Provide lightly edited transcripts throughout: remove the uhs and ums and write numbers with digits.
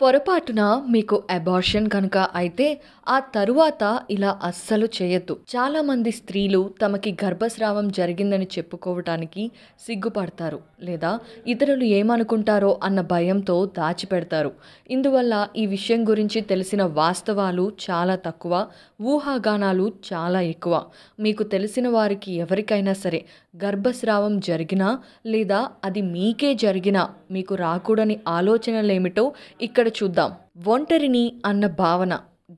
పొరపాటున మీకు అబార్షన్ కనుక అయితే ఆ తరువాత ఇలా అస్సలు చేయొద్దు. చాలామంది స్త్రీలు తమకి గర్భస్రావం జరిగిందని చెప్పుకోవటానికి సిగ్గుపడతారు లేదా ఇతరులు ఏమనుకుంటారో అన్న భయంతో దాచిపెడతారు. ఇందువల్ల ఈ విషయం గురించి తెలిసిన వాస్తవాలు చాలా తక్కువ, ఊహాగానాలు చాలా ఎక్కువ. మీకు తెలిసిన వారికి ఎవరికైనా సరే గర్భస్రావం జరిగినా లేదా అది మీకే జరిగినా మీకు రాకూడని ఆలోచనలేమిటో ఇక్కడ చూద్దాం. ఒంటరిని అన్న భావన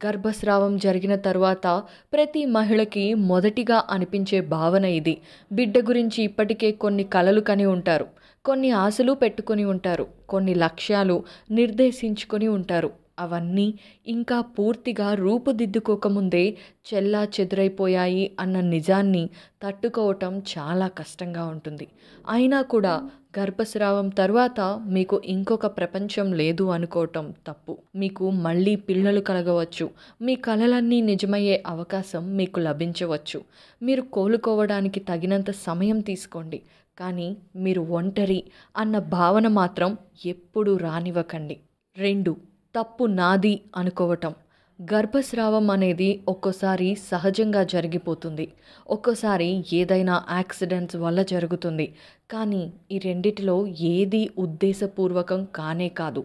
గర్భస్రావం జరిగిన తరువాత ప్రతి మహిళకి మొదటిగా అనిపించే భావన ఇది. బిడ్డ గురించి ఇప్పటికే కొన్ని కలలు కని ఉంటారు, కొన్ని ఆశలు పెట్టుకొని ఉంటారు, కొన్ని లక్ష్యాలు నిర్దేశించుకొని ఉంటారు. అవన్నీ ఇంకా పూర్తిగా రూపుదిద్దుకోకముందే చెల్లా చెదురైపోయాయి అన్న నిజాన్ని తట్టుకోవటం చాలా కష్టంగా ఉంటుంది. అయినా కూడా గర్భస్రావం తర్వాత మీకు ఇంకొక ప్రపంచం లేదు అనుకోవటం తప్పు. మీకు మళ్ళీ పిల్లలు కలగవచ్చు, మీ కలలన్నీ నిజమయ్యే అవకాశం మీకు లభించవచ్చు. మీరు కోలుకోవడానికి తగినంత సమయం తీసుకోండి, కానీ మీరు ఒంటరి అన్న భావన మాత్రం ఎప్పుడూ రానివ్వకండి. 2. తప్పు నాది అనుకోవటం. గర్భస్రావం అనేది ఒక్కోసారి సహజంగా జరిగిపోతుంది, ఒక్కోసారి ఏదైనా యాక్సిడెంట్స్ వల్ల జరుగుతుంది. కానీ ఈ రెండిటిలో ఏది ఉద్దేశపూర్వకం కానే కాదు.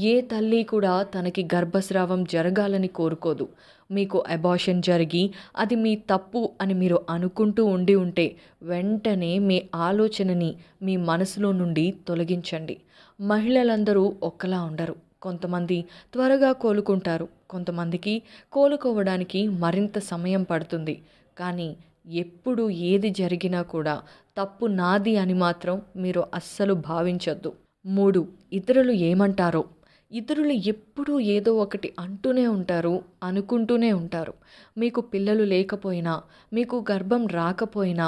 ఏ తల్లి కూడా తనకి గర్భస్రావం జరగాలని కోరుకోదు. మీకు అబార్షన్ జరిగి అది మీ తప్పు అని మీరు అనుకుంటూ ఉంటే వెంటనే మీ ఆలోచనని మీ మనసులో నుండి తొలగించండి. మహిళలందరూ ఒక్కలా ఉండరు. కొంతమంది త్వరగా కోలుకుంటారు, కొంతమందికి కోలుకోవడానికి మరింత సమయం పడుతుంది. కానీ ఎప్పుడు ఏది జరిగినా కూడా తప్పు నాది అని మాత్రం మీరు అస్సలు భావించొద్దు. 3. ఇతరులు ఏమంటారో. ఇతరులు ఎప్పుడూ ఏదో ఒకటి అంటూనే ఉంటారు, అనుకుంటూనే ఉంటారు. మీకు పిల్లలు లేకపోయినా, మీకు గర్భం రాకపోయినా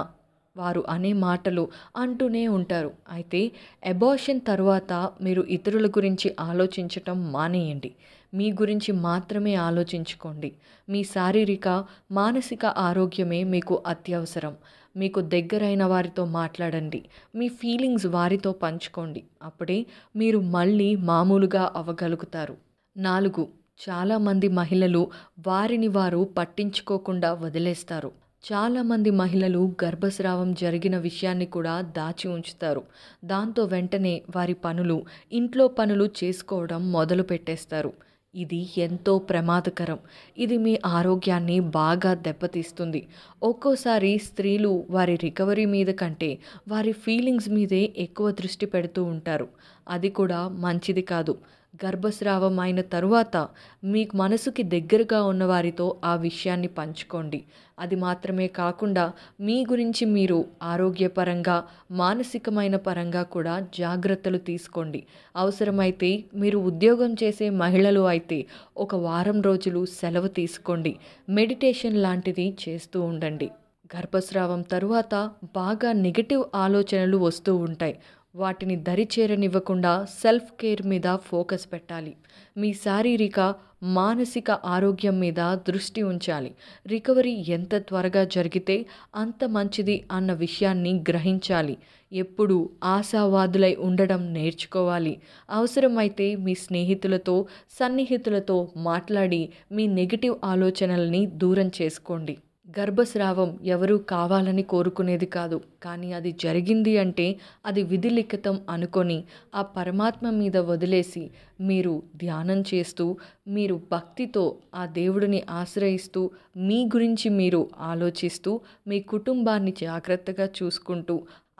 వారు అనే మాటలు అంటూనే ఉంటారు. అయితే అబార్షన్ తర్వాత మీరు ఇతరుల గురించి ఆలోచించటం మానేయండి. మీ గురించి మాత్రమే ఆలోచించుకోండి. మీ శారీరక, మానసిక ఆరోగ్యమే మీకు అత్యవసరం. మీకు దగ్గరైన వారితో మాట్లాడండి, మీ ఫీలింగ్స్ వారితో పంచుకోండి. అప్పుడే మీరు మళ్ళీ మామూలుగా అవ్వగలుగుతారు. 4. చాలామంది మహిళలు వారిని వారు పట్టించుకోకుండా వదిలేస్తారు. చాలామంది మహిళలు గర్భస్రావం జరిగిన విషయాన్ని కూడా దాచి ఉంచుతారు. దాంతో వెంటనే వారి పనులు, ఇంట్లో పనులు చేసుకోవడం మొదలు పెట్టేస్తారు. ఇది ఎంతో ప్రమాదకరం. ఇది మీ ఆరోగ్యాన్ని బాగా దెబ్బతీస్తుంది. ఒక్కోసారి స్త్రీలు వారి రికవరీ మీద కంటే వారి ఫీలింగ్స్ మీదే ఎక్కువ దృష్టి పెడుతూ ఉంటారు. అది కూడా మంచిది కాదు. గర్భస్రావం అయిన తరువాత మీ మనసుకి దగ్గరగా ఉన్నవారితో ఆ విషయాన్ని పంచుకోండి. అది మాత్రమే కాకుండా మీ గురించి మీరు ఆరోగ్యపరంగా, మానసికమైన పరంగా కూడా జాగ్రత్తలు తీసుకోండి. అవసరమైతే మీరు ఉద్యోగం చేసే మహిళలు అయితే ఒక వారం రోజులు సెలవు తీసుకోండి. మెడిటేషన్ లాంటిది చేస్తూ ఉండండి. గర్భస్రావం తరువాత బాగా నెగటివ్ ఆలోచనలు వస్తూ ఉంటాయి. వాటిని దరిచేరనివ్వకుండా సెల్ఫ్ కేర్ మీద ఫోకస్ పెట్టాలి. మీ శారీరక, మానసిక ఆరోగ్యం మీద దృష్టి ఉంచాలి. రికవరీ ఎంత త్వరగా జరిగితే అంత మంచిది అన్న విషయాన్ని గ్రహించాలి. ఎప్పుడూ ఆశావాదులై ఉండడం నేర్చుకోవాలి. అవసరమైతే మీ స్నేహితులతో, సన్నిహితులతో మాట్లాడి మీ నెగటివ్ ఆలోచనల్ని దూరం చేసుకోండి. గర్భస్రావం ఎవరూ కావాలని కోరుకునేది కాదు, కానీ అది జరిగింది అంటే అది విధిలిఖితం అనుకొని ఆ పరమాత్మ మీద వదిలేసి మీరు ధ్యానం చేస్తూ, మీరు భక్తితో ఆ దేవుడిని ఆశ్రయిస్తూ, మీ గురించి మీరు ఆలోచిస్తూ, మీ కుటుంబాన్ని జాగ్రత్తగా చూసుకుంటూ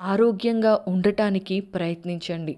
ఆరోగ్యంగా ఉండటానికి ప్రయత్నించండి.